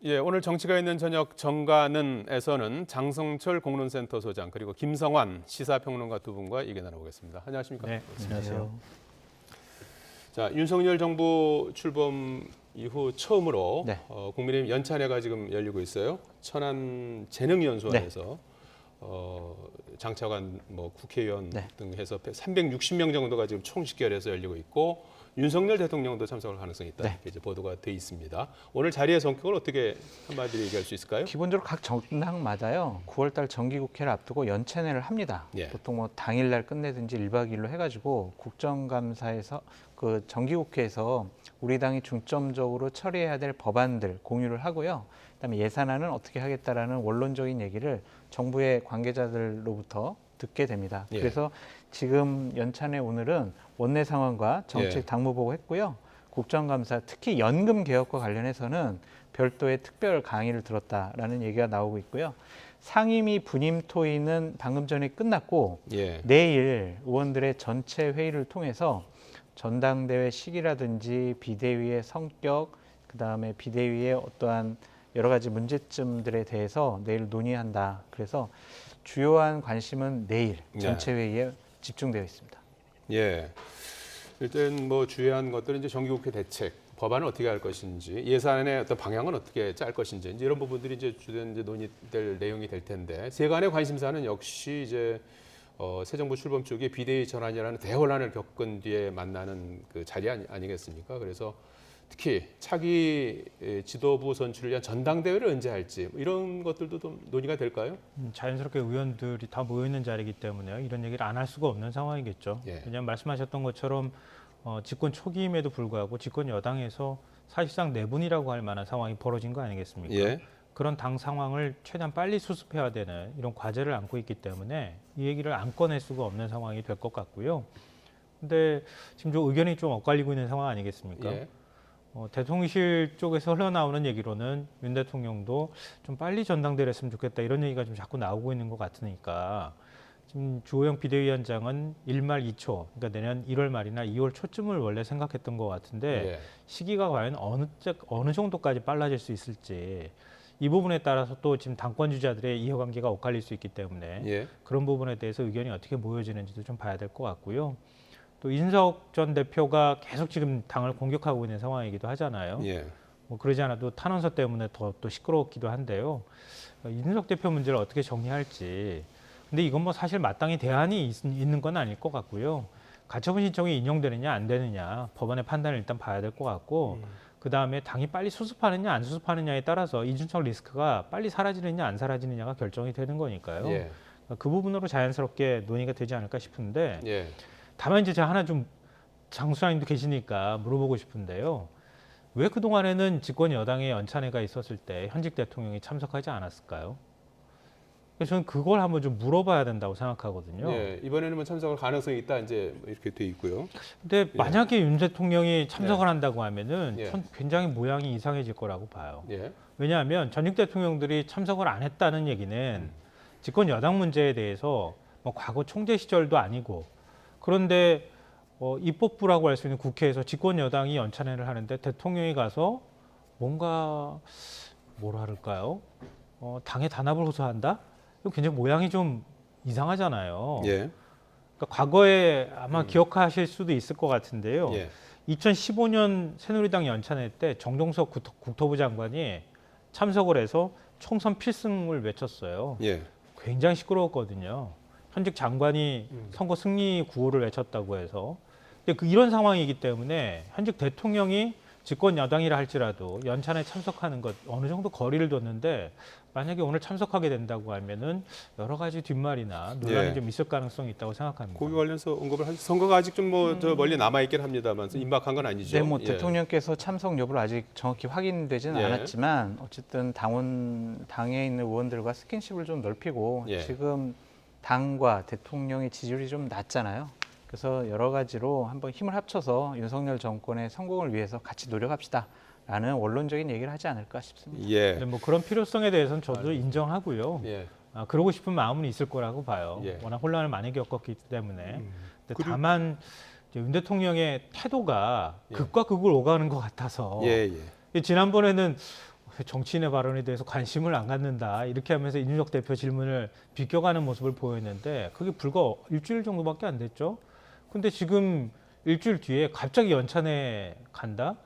예, 오늘 정치가 있는 저녁 정가는에서는 장성철 공론센터 소장 그리고 김성환 시사평론가 두 분과 얘기 나눠보겠습니다. 안녕하십니까? 네, 안녕하세요. 자, 윤석열 정부 출범 이후 처음으로 네. 국민의힘 연찬회가 지금 열리고 있어요. 천안 재능연수원에서 장차관 국회의원 네. 등 해서 360명 정도가 지금 총식결해서 열리고 있고 윤석열 대통령도 참석할 가능성이 있다. 네. 이렇게 이제 보도가 돼 있습니다. 오늘 자리의 성격을 어떻게 한마디로 얘기할 수 있을까요? 기본적으로 각 정당마다요. 9월달 정기국회를 앞두고 연찬회를 합니다. 예. 보통 뭐 당일날 끝내든지 1박 2일로 해가지고 국정감사에서 그 정기국회에서 우리 당이 중점적으로 처리해야 될 법안들 공유를 하고요. 그다음에 예산안은 어떻게 하겠다라는 원론적인 얘기를 정부의 관계자들로부터 듣게 됩니다. 예. 그래서 지금 연찬회 오늘은 원내 상황과 정책 예. 당무보고 했고요. 국정감사 특히 연금 개혁과 관련해서는 별도의 특별 강의를 들었다라는 얘기가 나오고 있고요. 상임위 분임 토의는 방금 전에 끝났고 예. 내일 의원들의 전체 회의를 통해서 전당대회 시기라든지 비대위의 성격, 그다음에 비대위의 어떠한 여러 가지 문제점들에 대해서 내일 논의한다. 그래서 주요한 관심은 내일 전체 회의에 집중되어 있습니다. 예. 일단 주요한 것들은 이제 정기국회 대책, 법안을 어떻게 할 것인지, 예산의 어떤 방향은 어떻게 짤 것인지 이제 이런 부분들이 이제 주된 이제 논의될 내용이 될 텐데 세간의 관심사는 역시 이제 새 정부 출범 쪽에 비대위 전환이라는 대혼란을 겪은 뒤에 만나는 그 자리 아니겠습니까? 그래서 특히 차기 지도부 선출을 위한 전당대회를 언제 할지 이런 것들도 좀 논의가 될까요? 자연스럽게 의원들이 다 모여 있는 자리이기 때문에요. 이런 얘기를 안 할 수가 없는 상황이겠죠. 예. 왜냐하면 말씀하셨던 것처럼 집권 초기임에도 불구하고 집권 여당에서 사실상 내분이라고 할 만한 상황이 벌어진 거 아니겠습니까? 예. 그런 당 상황을 최대한 빨리 수습해야 되는 이런 과제를 안고 있기 때문에 이 얘기를 안 꺼낼 수가 없는 상황이 될 것 같고요. 근데 지금 좀 의견이 좀 엇갈리고 있는 상황 아니겠습니까? 예. 대통령실 쪽에서 흘러나오는 얘기로는 윤 대통령도 좀 빨리 전당대회를 했으면 좋겠다 이런 얘기가 좀 자꾸 나오고 있는 것 같으니까 지금 주호영 비대위원장은 1말 2초, 그러니까 내년 1월 말이나 2월 초쯤을 원래 생각했던 것 같은데 예. 시기가 과연 어느 정도까지 빨라질 수 있을지 이 부분에 따라서 또 지금 당권 주자들의 이해관계가 엇갈릴 수 있기 때문에 예. 그런 부분에 대해서 의견이 어떻게 모여지는지도 좀 봐야 될 것 같고요. 또 이준석 전 대표가 계속 지금 당을 공격하고 있는 상황이기도 하잖아요. 예. 그러지 않아도 탄원서 때문에 더 또 시끄럽기도 한데요. 이준석 대표 문제를 어떻게 정리할지. 근데 이건 사실 마땅히 대안이 있는 건 아닐 것 같고요. 가처분 신청이 인용되느냐 안 되느냐 법원의 판단을 일단 봐야 될 것 같고 그다음에 당이 빨리 수습하느냐 안 수습하느냐에 따라서 이준석 리스크가 빨리 사라지느냐 안 사라지느냐가 결정이 되는 거니까요. 예. 그 부분으로 자연스럽게 논의가 되지 않을까 싶은데 예. 다만 이제 제가 하나 좀 장수장님도 계시니까 물어보고 싶은데요. 왜 그동안에는 집권 여당의 연찬회가 있었을 때 현직 대통령이 참석하지 않았을까요? 그래서 저는 그걸 한번 좀 물어봐야 된다고 생각하거든요. 예. 이번에는 참석할 가능성이 있다 이제 이렇게 돼 있고요. 근데 만약에 윤 대통령이 참석을 예. 한다고 하면은 예. 전 굉장히 모양이 이상해질 거라고 봐요. 예. 왜냐하면 전직 대통령들이 참석을 안 했다는 얘기는 집권 여당 문제에 대해서 과거 총재 시절도 아니고 그런데 입법부라고 할 수 있는 국회에서 집권 여당이 연찬회를 하는데 대통령이 가서 뭔가 뭐라 그럴까요? 당의 단합을 호소한다? 이거 굉장히 모양이 좀 이상하잖아요. 예. 그러니까 과거에 아마 기억하실 수도 있을 것 같은데요. 예. 2015년 새누리당 연찬회 때 정동석 국토부 장관이 참석을 해서 총선 필승을 외쳤어요. 예. 굉장히 시끄러웠거든요. 현직 장관이 선거 승리 구호를 외쳤다고 해서. 근데 이런 상황이기 때문에 현직 대통령이 집권 여당이라 할지라도 연찬에 참석하는 것 어느 정도 거리를 뒀는데 만약에 오늘 참석하게 된다고 하면은 여러 가지 뒷말이나 논란이 예. 좀 있을 가능성이 있다고 생각합니다. 거기 관련해서 언급을 하시 선거가 아직 좀 저 멀리 남아 있긴 합니다만 임박한 건 아니죠. 네, 예. 대통령께서 참석 여부를 아직 정확히 확인되지는 예. 않았지만 어쨌든 당에 있는 의원들과 스킨십을 좀 넓히고 예. 지금 당과 대통령의 지지율이 좀 낮잖아요. 그래서 여러 가지로 한번 힘을 합쳐서 윤석열 정권의 성공을 위해서 같이 노력합시다라는 원론적인 얘기를 하지 않을까 싶습니다. 예. 근데 그런 필요성에 대해서는 저도 인정하고요. 예. 그러고 싶은 마음은 있을 거라고 봐요. 예. 워낙 혼란을 많이 겪었기 때문에. 근데 그리고- 다만 이제 윤 대통령의 태도가 예. 극과 극을 오가는 것 같아서 예. 예. 지난번에는 정치인의 발언에 대해서 관심을 안 갖는다 이렇게 하면서 이준석 대표 질문을 비껴가는 모습을 보였는데 그게 불과 일주일 정도밖에 안 됐죠. 근데 지금 일주일 뒤에 갑자기 연찬에 간다?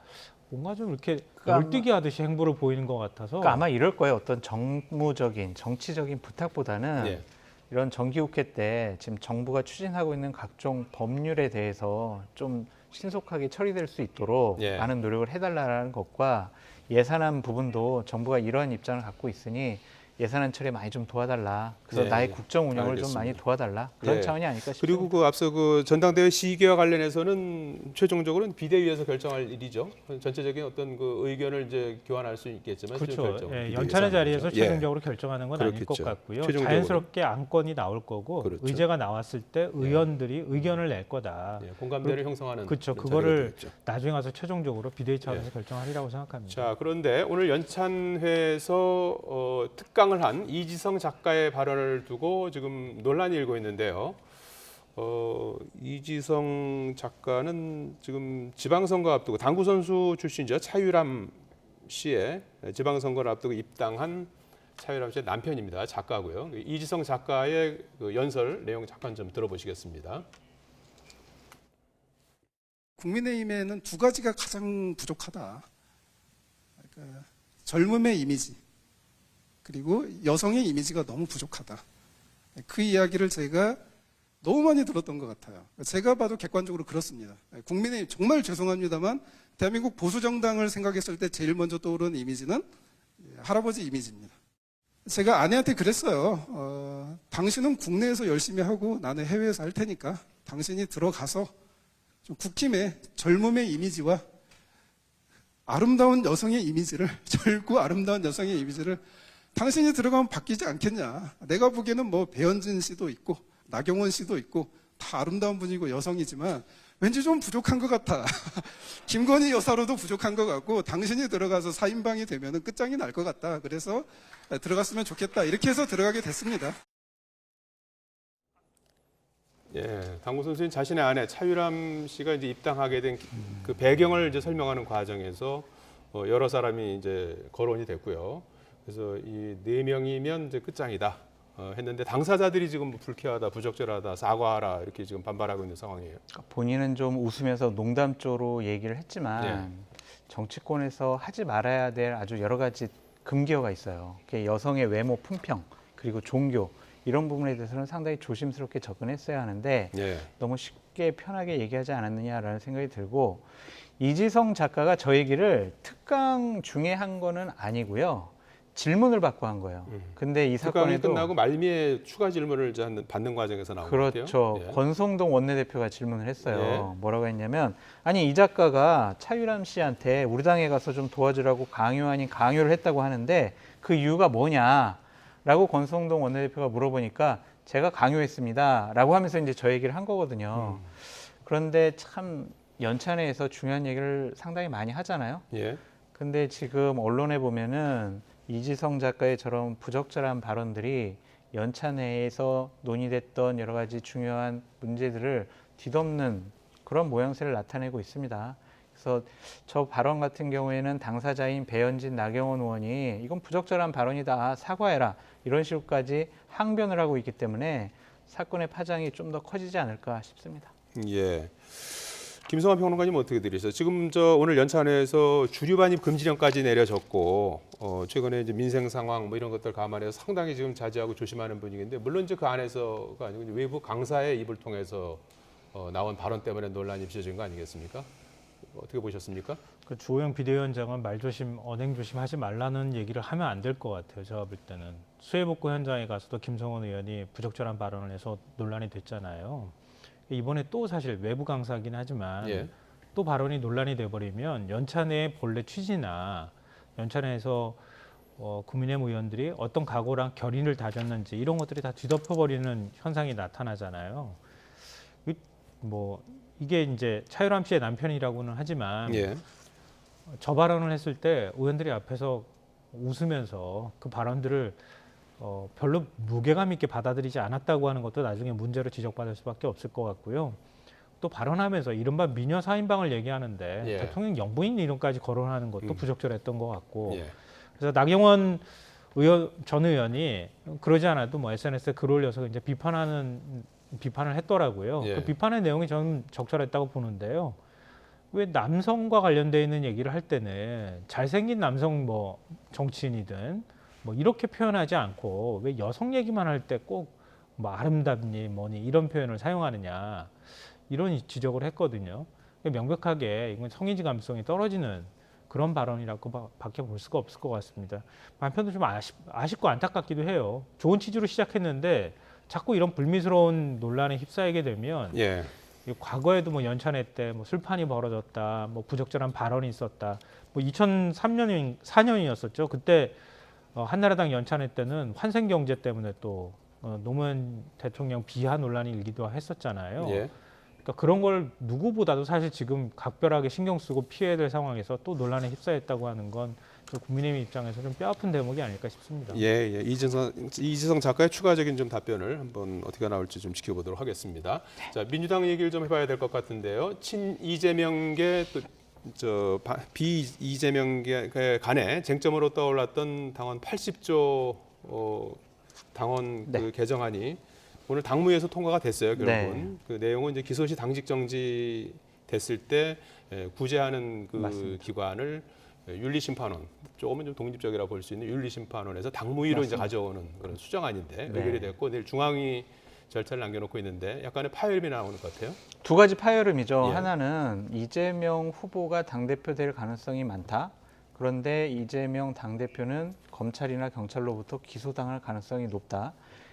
뭔가 좀 이렇게 널뛰기 하듯이 행보를 보이는 것 같아서 그러니까 아마 이럴 거예요. 어떤 정무적인 정치적인 부탁보다는 예. 이런 정기국회 때 지금 정부가 추진하고 있는 각종 법률에 대해서 좀 신속하게 처리될 수 있도록 예. 많은 노력을 해달라는 것과 예산안 부분도 정부가 이러한 입장을 갖고 있으니 예산안 처리에 많이 좀 도와달라. 그래서 예, 나의 예. 국정 운영을 좀 알겠습니다. 많이 도와달라. 그런 예. 차원이 아닐까 싶습니다. 그리고 그 앞서 그 전당대회 시기와 관련해서는 최종적으로는 비대위에서 결정할 일이죠. 전체적인 어떤 그 의견을 이제 교환할 수 있겠지만 그렇죠. 결정은 예, 비대위에서 연찬의 하는 자리에서 거죠. 예. 최종적으로 결정하는 건 아닐 것 그렇겠죠. 같고요. 최종적으로. 자연스럽게 안건이 나올 거고 그렇죠. 의제가 나왔을 때 의원들이 의견을 낼 거다. 예, 공감대를 형성하는 그렇죠. 자리가 그거를 되겠죠. 나중에 가서 최종적으로 비대위 차원에서 결정하리라고 생각합니다. 자, 그런데 오늘 연찬회에서 특강을 한 이지성 작가의 발언을 두고 지금 논란이 일고 있는데요. 이지성 작가는 지금 지방선거 앞두고 당구 선수 출신이죠. 차유람 씨의 지방선거를 앞두고 입당한 차유람 씨의 남편입니다. 작가고요. 이지성 작가의 그 연설 내용 잠깐 좀 들어보시겠습니다. 국민의힘에는 두 가지가 가장 부족하다. 그러니까 젊음의 이미지 그리고 여성의 이미지가 너무 부족하다. 그 이야기를 제가 너무 많이 들었던 것 같아요. 제가 봐도 객관적으로 그렇습니다. 국민의힘 정말 죄송합니다만 대한민국 보수 정당을 생각했을 때 제일 먼저 떠오르는 이미지는 할아버지 이미지입니다. 제가 아내한테 그랬어요. 당신은 국내에서 열심히 하고 나는 해외에서 할 테니까 당신이 들어가서 좀 국힘의 젊음의 이미지와 아름다운 여성의 이미지를 젊고 아름다운 여성의 이미지를 당신이 들어가면 바뀌지 않겠냐. 내가 보기에는 뭐 배현진 씨도 있고 나경원 씨도 있고 다 아름다운 분이고 여성이지만 왠지 좀 부족한 것 같아. 김건희 여사로도 부족한 것 같고 당신이 들어가서 4인방이 되면 끝장이 날 것 같다. 그래서 들어갔으면 좋겠다. 이렇게 해서 들어가게 됐습니다. 예, 당구 선수는 자신의 아내 차유람 씨가 이제 입당하게 된 그 배경을 이제 설명하는 과정에서 여러 사람이 이제 거론이 됐고요. 그래서 이 네 명이면 이제 끝장이다 했는데 당사자들이 지금 불쾌하다, 부적절하다, 사과하라 이렇게 지금 반발하고 있는 상황이에요. 본인은 좀 웃으면서 농담조로 얘기를 했지만 예. 정치권에서 하지 말아야 될 아주 여러 가지 금기어가 있어요. 그게 여성의 외모 품평 그리고 종교 이런 부분에 대해서는 상당히 조심스럽게 접근했어야 하는데 예. 너무 쉽게 편하게 얘기하지 않았느냐라는 생각이 들고 이지성 작가가 저 얘기를 특강 중에 한 거는 아니고요. 질문을 받고 한 거예요. 근데 이 특강이 사건에도 끝나고 말미에 추가 질문을 이제 받는 과정에서 나온 것 그렇죠. 같아요. 예. 권성동 원내대표가 질문을 했어요. 예. 뭐라고 했냐면 아니 이 작가가 차유람 씨한테 우리 당에 가서 좀 도와주라고 강요 아닌 강요를 했다고 하는데 그 이유가 뭐냐라고 권성동 원내대표가 물어보니까 제가 강요했습니다라고 하면서 이제 저 얘기를 한 거거든요. 그런데 참 연찬회에서 중요한 얘기를 상당히 많이 하잖아요. 예. 근데 지금 언론에 보면은 이지성 작가의 저런 부적절한 발언들이 연찬회에서 논의됐던 여러 가지 중요한 문제들을 뒤덮는 그런 모양새를 나타내고 있습니다. 그래서 저 발언 같은 경우에는 당사자인 배현진, 나경원 의원이 이건 부적절한 발언이다, 사과해라 이런 식으로까지 항변을 하고 있기 때문에 사건의 파장이 좀 더 커지지 않을까 싶습니다. 예. 김성환 평론가님 어떻게 들으세요? 지금 오늘 연찬회에서 주류 반입 금지령까지 내려졌고 최근에 이제 민생 상황 뭐 이런 것들 감안해서 상당히 지금 자제하고 조심하는 분위기인데 물론 이제 그 안에서가 아니고 이제 외부 강사의 입을 통해서 나온 발언 때문에 논란이 빚어진 거 아니겠습니까? 어떻게 보셨습니까? 그 주호영 비대위원장은 말조심, 언행조심 하지 말라는 얘기를 하면 안 될 것 같아요. 제가 볼 때는 수해복구 현장에 가서도 김성원 의원이 부적절한 발언을 해서 논란이 됐잖아요. 이번에 또 사실 외부 강사긴 하지만 예. 또 발언이 논란이 돼버리면 연찬회의 본래 취지나 연찬회에서 국민의힘 의원들이 어떤 각오랑 결의를 다졌는지 이런 것들이 다 뒤덮여버리는 현상이 나타나잖아요. 이게 이제 차유람 씨의 남편이라고는 하지만 예. 저 발언을 했을 때 의원들이 앞에서 웃으면서 그 발언들을 별로 무게감 있게 받아들이지 않았다고 하는 것도 나중에 문제로 지적받을 수밖에 없을 것 같고요. 또 발언하면서 이른바 미녀 4인방을 얘기하는데 예. 대통령 영부인 이름까지 거론하는 것도 부적절했던 것 같고 예. 그래서 나경원 의원 전 의원이 그러지 않아도 뭐 SNS에 글 올려서 이제 비판을 했더라고요. 예. 그 비판의 내용이 저는 적절했다고 보는데요. 왜 남성과 관련되어 있는 얘기를 할 때는 잘생긴 남성 뭐 정치인이든 뭐 이렇게 표현하지 않고 왜 여성 얘기만 할 때 꼭 뭐 아름답니 뭐니 이런 표현을 사용하느냐 이런 지적을 했거든요. 명백하게 이건 성인지 감성이 떨어지는 그런 발언이라고 밖에 볼 수가 없을 것 같습니다. 한편으로 좀 아쉽고 안타깝기도 해요. 좋은 취지로 시작했는데 자꾸 이런 불미스러운 논란에 휩싸이게 되면 예. 과거에도 뭐 연찬회 때 뭐 술판이 벌어졌다, 뭐 부적절한 발언이 있었다. 뭐 2004년이었었죠. 그때 한나라당 연찬회 때는 환생경제 때문에 또 노무현 대통령 비하 논란이 일기도 했었잖아요. 예. 그러니까 그런 걸 누구보다도 사실 지금 각별하게 신경 쓰고 피해야 될 상황에서 또 논란에 휩싸였다고 하는 건 국민의힘 입장에서 좀 뼈아픈 대목이 아닐까 싶습니다. 예, 예. 이지성 작가의 추가적인 좀 답변을 한번 어떻게 나올지 좀 지켜보도록 하겠습니다. 자, 민주당 얘기를 좀 해봐야 될 것 같은데요. 친 이재명계 또 비이재명계 간에 쟁점으로 떠올랐던 당원 80조 당원 그 네. 개정안이 오늘 당무에서 통과가 됐어요. 결국은 네. 그 내용은 이제 기소시 당직 정지 됐을 때 구제하는 그 맞습니다. 기관을 윤리심판원, 조금은 좀 독립적이라고 볼 수 있는 윤리심판원에서 당무위로 이제 맞습니다. 가져오는 그런 수정안인데 네. 의결이 됐고 내일 중앙위 절차를 남겨놓고 있는데 약간의 파열음이 나오는 것 같아요. 두 가지 파열음이죠. 예. 하나는 이재명 후보가 당대표 될 가능성이 많다. 그런데 이재명 당대표는 검찰이나 경찰로부터 기소당할 가능성이 높다.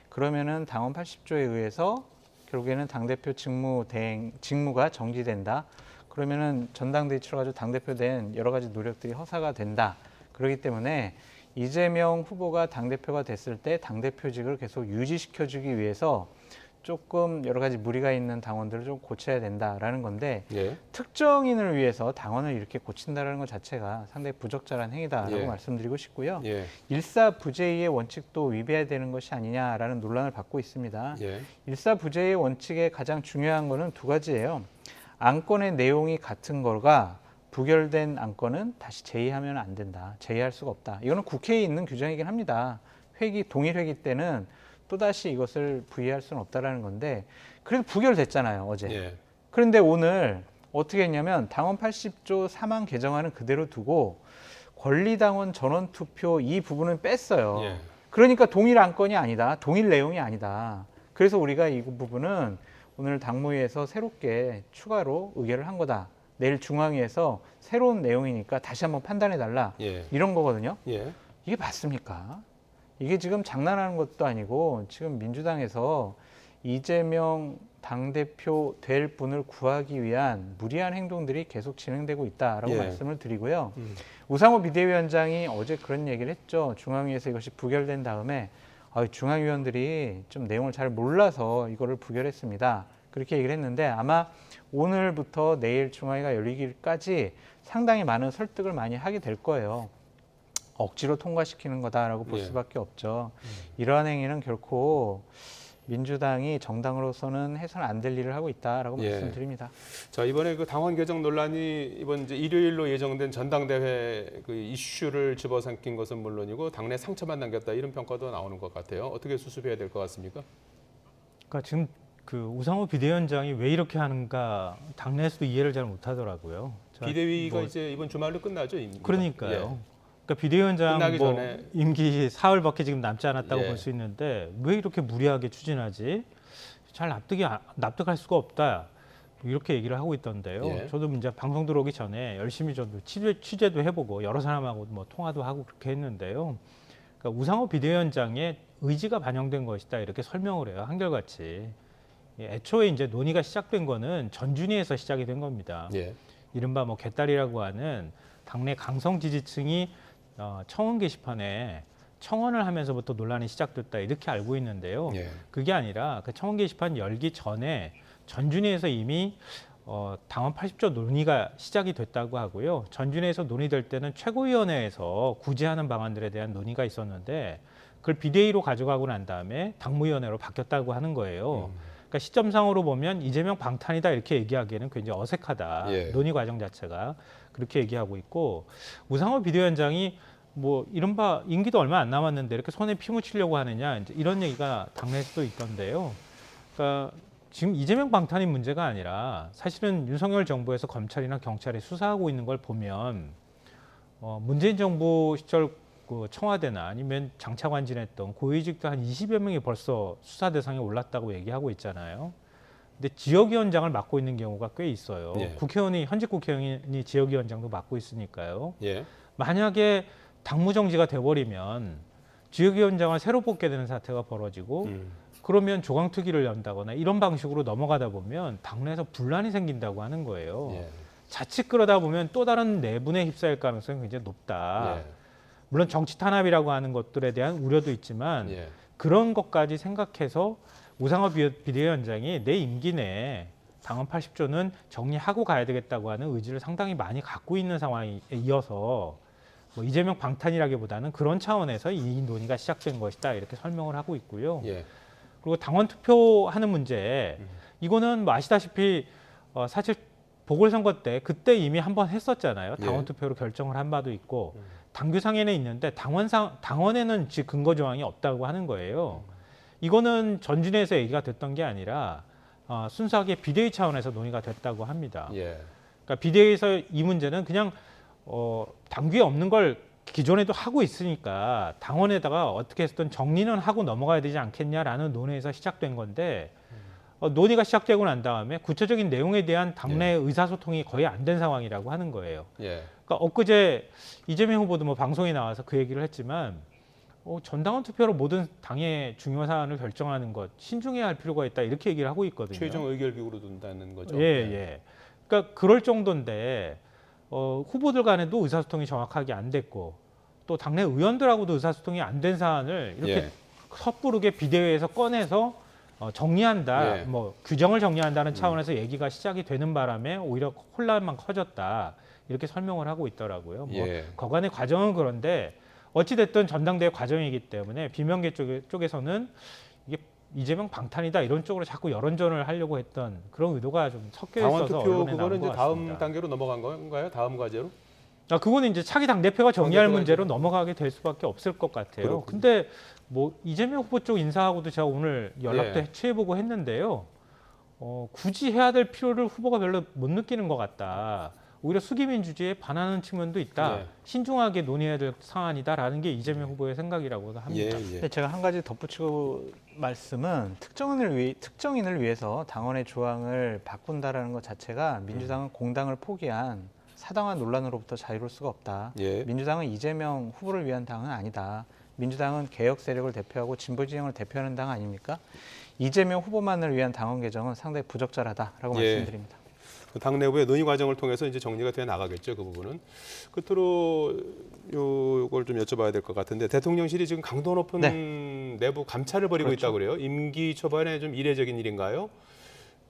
그러면은 당원 80조에 의해서 결국에는 당대표 직무가 정지된다. 그러면은 전당대회 치러가지고 당대표 된 여러 가지 노력들이 허사가 된다. 그렇기 때문에 이재명 후보가 당대표가 됐을 때 당대표직을 계속 유지시켜주기 위해서 조금 여러 가지 무리가 있는 당원들을 좀 고쳐야 된다라는 건데 예. 특정인을 위해서 당원을 이렇게 고친다라는 것 자체가 상당히 부적절한 행위다라고 예. 말씀드리고 싶고요. 예. 일사부재의 원칙도 위배되는 것이 아니냐라는 논란을 받고 있습니다. 예. 일사부재의 원칙의 가장 중요한 거는 두 가지예요. 안건의 내용이 같은 거가 부결된 안건은 다시 제의하면 안 된다. 제의할 수가 없다. 이거는 국회에 있는 규정이긴 합니다. 동일 회기 때는 또다시 이것을 부의할 수는 없다라는 건데 그래도 부결됐잖아요. 어제. 예. 그런데 오늘 어떻게 했냐면 당원 80조 3항 개정안은 그대로 두고 권리당원 전원투표 이 부분은 뺐어요. 예. 그러니까 동일 안건이 아니다. 동일 내용이 아니다. 그래서 우리가 이 부분은 오늘 당무위에서 새롭게 추가로 의결을 한 거다. 내일 중앙위에서 새로운 내용이니까 다시 한번 판단해달라. 예. 이런 거거든요. 예. 이게 맞습니까? 이게 지금 장난하는 것도 아니고 지금 민주당에서 이재명 당대표 될 분을 구하기 위한 무리한 행동들이 계속 진행되고 있다라고 예. 말씀을 드리고요. 우상호 비대위원장이 어제 그런 얘기를 했죠. 중앙위에서 이것이 부결된 다음에 중앙위원들이 좀 내용을 잘 몰라서 이거를 부결했습니다. 그렇게 얘기를 했는데 아마 오늘부터 내일 중앙위가 열리기까지 상당히 많은 설득을 많이 하게 될 거예요. 억지로 통과시키는 거다라고 볼 예. 수밖에 없죠. 이러한 행위는 결코 민주당이 정당으로서는 해서는 안 될 일을 하고 있다라고 예. 말씀드립니다. 자, 이번에 그 당원 개정 논란이 이번 이제 일요일로 예정된 전당대회 그 이슈를 집어삼킨 것은 물론이고 당내 상처만 남겼다 이런 평가도 나오는 것 같아요. 어떻게 수습해야 될 것 같습니까? 그러니까 지금 그 우상호 비대위원장이 왜 이렇게 하는가 당내에서도 이해를 잘 못하더라고요. 자, 비대위가 뭐, 이제 이번 주말로 끝나죠. 임기가. 그러니까요. 그러니까 비대위원장 끝나기 뭐 전에. 임기 사흘밖에 지금 남지 않았다고 예. 볼 수 있는데 왜 이렇게 무리하게 추진하지? 잘 납득할 수가 없다. 뭐 이렇게 얘기를 하고 있던데요. 예. 저도 이제 방송 들어오기 전에 열심히 저도 취재도 해보고 여러 사람하고 뭐 통화도 하고 그렇게 했는데요. 그러니까 우상호 비대위원장의 의지가 반영된 것이다 이렇게 설명을 해요. 한결같이. 애초에 이제 논의가 시작된 거는 전준위에서 시작이 된 겁니다. 예. 이른바 뭐 개딸이라고 하는 당내 강성 지지층이 청원 게시판에 청원을 하면서부터 논란이 시작됐다 이렇게 알고 있는데요. 예. 그게 아니라 그 청원 게시판 열기 전에 전준위에서 이미 당원 80조 논의가 시작이 됐다고 하고요. 전준위에서 논의될 때는 최고위원회에서 구제하는 방안들에 대한 논의가 있었는데 그걸 비대위로 가져가고 난 다음에 당무위원회로 바뀌었다고 하는 거예요. 그러니까 시점상으로 보면 이재명 방탄이다 이렇게 얘기하기에는 굉장히 어색하다. 예. 논의 과정 자체가 그렇게 얘기하고 있고 우상호 비대위원장이 뭐 이른바 임기도 얼마 안 남았는데 이렇게 손에 피 묻히려고 하느냐 이제 이런 얘기가 당내에서도 있던데요. 그러니까 지금 이재명 방탄이 문제가 아니라 사실은 윤석열 정부에서 검찰이나 경찰이 수사하고 있는 걸 보면 문재인 정부 시절 그 청와대나 아니면 장차관 지냈던 고위직들 한 20여 명이 벌써 수사 대상에 올랐다고 얘기하고 있잖아요. 근데 지역위원장을 맡고 있는 경우가 꽤 있어요. 예. 국회의원이 현직 국회의원이 지역위원장도 맡고 있으니까요. 예. 만약에 당무 정지가 돼버리면 지역위원장을 새로 뽑게 되는 사태가 벌어지고 그러면 조강특위를 연다거나 이런 방식으로 넘어가다 보면 당내에서 분란이 생긴다고 하는 거예요. 예. 자칫 그러다 보면 또 다른 내분에 휩싸일 가능성이 굉장히 높다. 예. 물론 정치 탄압이라고 하는 것들에 대한 우려도 있지만 예. 그런 것까지 생각해서 우상호 비대위원장이 내 임기 내에 당헌 80조는 정리하고 가야 되겠다고 하는 의지를 상당히 많이 갖고 있는 상황에 이어서 뭐 이재명 방탄이라기보다는 그런 차원에서 이 논의가 시작된 것이다 이렇게 설명을 하고 있고요. 예. 그리고 당원 투표하는 문제 이거는 뭐 아시다시피 사실 보궐선거 때 그때 이미 한번 했었잖아요. 당원 예. 투표로 결정을 한 바도 있고 당규상에는 있는데 당원에는 즉 근거 조항이 없다고 하는 거예요. 이거는 전준에서 얘기가 됐던 게 아니라 순수하게 비대위 차원에서 논의가 됐다고 합니다. 예. 그러니까 비대위에서 이 문제는 그냥 당규에 없는 걸 기존에도 하고 있으니까 당원에다가 어떻게 해서든 정리는 하고 넘어가야 되지 않겠냐라는 논의에서 시작된 건데 논의가 시작되고 난 다음에 구체적인 내용에 대한 당내 의사소통이 거의 안 된 상황이라고 하는 거예요. 예. 그러니까 엊그제 이재명 후보도 뭐 방송에 나와서 그 얘기를 했지만 전당원 투표로 모든 당의 중요 사안을 결정하는 것 신중해야 할 필요가 있다 이렇게 얘기를 하고 있거든요. 최종 의결기구로 둔다는 거죠. 예, 예. 그러니까 그럴 정도인데 후보들 간에도 의사소통이 정확하게 안 됐고 또 당내 의원들하고도 의사소통이 안 된 사안을 이렇게 예. 섣부르게 비대위에서 꺼내서 정리한다, 예. 뭐 규정을 정리한다는 차원에서 얘기가 시작이 되는 바람에 오히려 혼란만 커졌다 이렇게 설명을 하고 있더라고요. 뭐 예. 거간의 과정은 그런데 어찌 됐든 전당대회 과정이기 때문에 비명계 쪽에서는 이게 이재명 방탄이다 이런 쪽으로 자꾸 여론전을 하려고 했던 그런 의도가 좀 섞여 당원 있어서 투표 언론에 그거는 나온 이제 것 다음 같습니다. 단계로 넘어간 건가요? 다음 과제로? 그거는 이제 차기 당대표가 정리할 당대표가 문제로 이제- 넘어가게 될 수밖에 없을 것 같아요. 그렇군요. 근데 뭐 이재명 후보 쪽 인사하고도 제가 오늘 연락도 예. 취해보고 했는데요. 굳이 해야 될 필요를 후보가 별로 못 느끼는 것 같다. 오히려 수기민주주의에 반하는 측면도 있다. 예. 신중하게 논의해야 될 사안이다라는 게 이재명 후보의 생각이라고 예. 합니다. 예. 근데 제가 한 가지 덧붙이고 말씀은 특정인을 위해서 당원의 조항을 바꾼다라는 것 자체가 민주당은 공당을 포기한 사당화 논란으로부터 자유로울 수가 없다. 예. 민주당은 이재명 후보를 위한 당은 아니다. 민주당은 개혁 세력을 대표하고 진보 진영을 대표하는 당 아닙니까? 이재명 후보만을 위한 당원 개정은 상당히 부적절하다라고 예. 말씀드립니다. 당 내부의 논의 과정을 통해서 이제 정리가 돼 나가겠죠, 그 부분은. 끝으로 요걸 좀 여쭤봐야 될 것 같은데 대통령실이 지금 강도 높은 내부 감찰을 벌이고 그렇죠. 있다고 그래요. 임기 초반에 좀 이례적인 일인가요?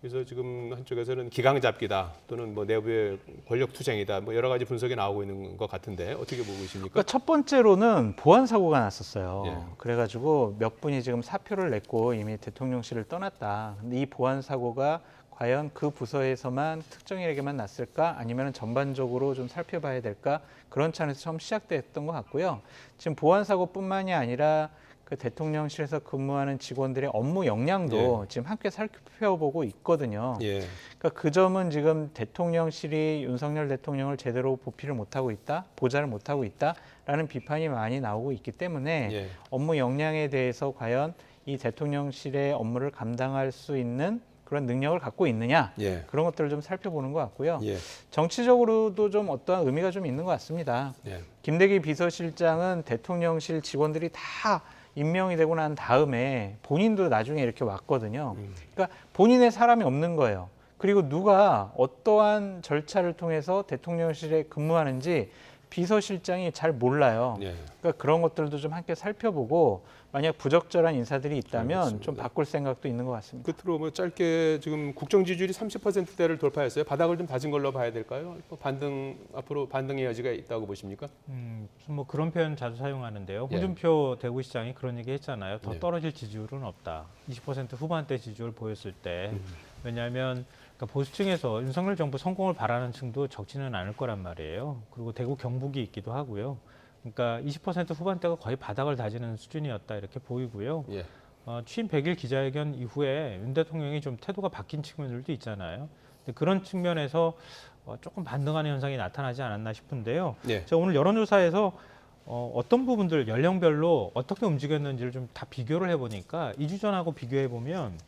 그래서 지금 한쪽에서는 기강 잡기다 또는 뭐 내부의 권력 투쟁이다 뭐 여러 가지 분석이 나오고 있는 것 같은데 어떻게 보고 계십니까? 그러니까 첫 번째로는 보안 사고가 났었어요. 예. 그래가지고 몇 분이 지금 사표를 냈고 이미 대통령실을 떠났다. 근데 이 보안 사고가 과연 그 부서에서만 특정인에게만 났을까 아니면 전반적으로 좀 살펴봐야 될까 그런 차원에서 처음 시작됐던 것 같고요. 지금 보안 사고뿐만이 아니라 그 대통령실에서 근무하는 직원들의 업무 역량도 지금 함께 살펴보고 있거든요. 예. 그러니까 그 점은 지금 대통령실이 윤석열 대통령을 제대로 보필을 못하고 있다, 보좌를 못하고 있다라는 비판이 많이 나오고 있기 때문에 예. 업무 역량에 대해서 과연 이 대통령실의 업무를 감당할 수 있는 그런 능력을 갖고 있느냐 예. 그런 것들을 좀 살펴보는 것 같고요. 예. 정치적으로도 좀 어떠한 의미가 좀 있는 것 같습니다. 예. 김대기 비서실장은 대통령실 직원들이 다 임명이 되고 난 다음에 본인도 나중에 이렇게 왔거든요. 그러니까 본인의 사람이 없는 거예요. 그리고 누가 어떠한 절차를 통해서 대통령실에 근무하는지 비서실장이 잘 몰라요. 예. 그러니까 그런 것들도 좀 함께 살펴보고 만약 부적절한 인사들이 있다면 알겠습니다. 좀 바꿀 생각도 있는 것 같습니다. 끝으로 뭐 짧게 지금 국정 지지율이 30%대를 돌파했어요. 바닥을 좀 다진 걸로 봐야 될까요? 뭐 앞으로 반등의 여지가 있다고 보십니까? 무슨 뭐 그런 표현 자주 사용하는데요. 예. 홍준표 대구시장이 그런 얘기 했잖아요. 더 예. 떨어질 지지율은 없다. 20% 후반대 지지율 보였을 때. 왜냐하면 그러니까 보수층에서 윤석열 정부 성공을 바라는 층도 적지는 않을 거란 말이에요. 그리고 대구 경북이 있기도 하고요. 그러니까 20% 후반대가 거의 바닥을 다지는 수준이었다 이렇게 보이고요. 예. 취임 100일 기자회견 이후에 윤 대통령이 좀 태도가 바뀐 측면들도 있잖아요. 근데 그런 측면에서 조금 반등하는 현상이 나타나지 않았나 싶은데요. 예. 제가 오늘 여론조사에서 어떤 부분들 연령별로 어떻게 움직였는지를 좀 다 비교를 해보니까 2주 전하고 비교해보면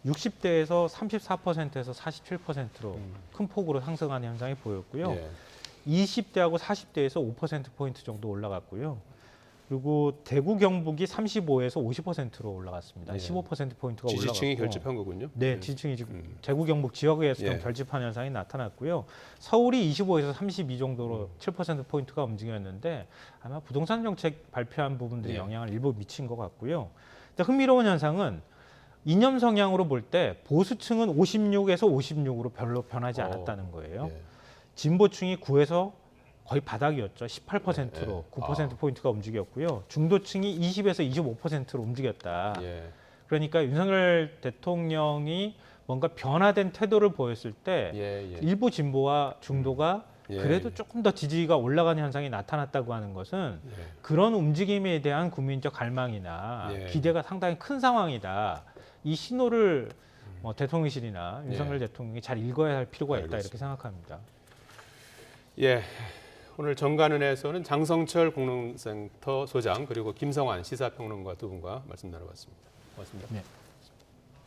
60대에서 34%에서 47%로 큰 폭으로 상승하는 현상이 보였고요. 예. 20대하고 40대에서 5%포인트 정도 올라갔고요. 그리고 대구 경북이 35에서 50%로 올라갔습니다. 예. 15%포인트가 올라갔고. 지지층이 결집한 거군요. 네, 지지층이 지금 대구 경북 지역에서 좀 예. 결집한 현상이 나타났고요. 서울이 25에서 32 정도로 7%포인트가 움직였는데 아마 부동산 정책 발표한 부분들이 예. 영향을 일부 미친 것 같고요. 근데 흥미로운 현상은 이념 성향으로 볼 때 보수층은 56에서 56으로 별로 변하지 않았다는 거예요. 예. 진보층이 9에서 거의 바닥이었죠. 18%로 예. 9%포인트가 움직였고요. 중도층이 20에서 25%로 움직였다. 예. 그러니까 윤석열 대통령이 뭔가 변화된 태도를 보였을 때 예. 예. 일부 진보와 중도가 예. 그래도 조금 더 지지가 올라가는 현상이 나타났다고 하는 것은 예. 그런 움직임에 대한 국민적 갈망이나 예. 기대가 상당히 큰 상황이다. 이 신호를 대통령실이나 윤석열 대통령이 잘 읽어야 할 필요가 있다 알겠습니다. 이렇게 생각합니다. 예. 오늘 정관은에서는 장성철 공론센터 소장 그리고 김성환 시사평론가 두 분과 말씀 나눠봤습니다. 고맙습니다. 네.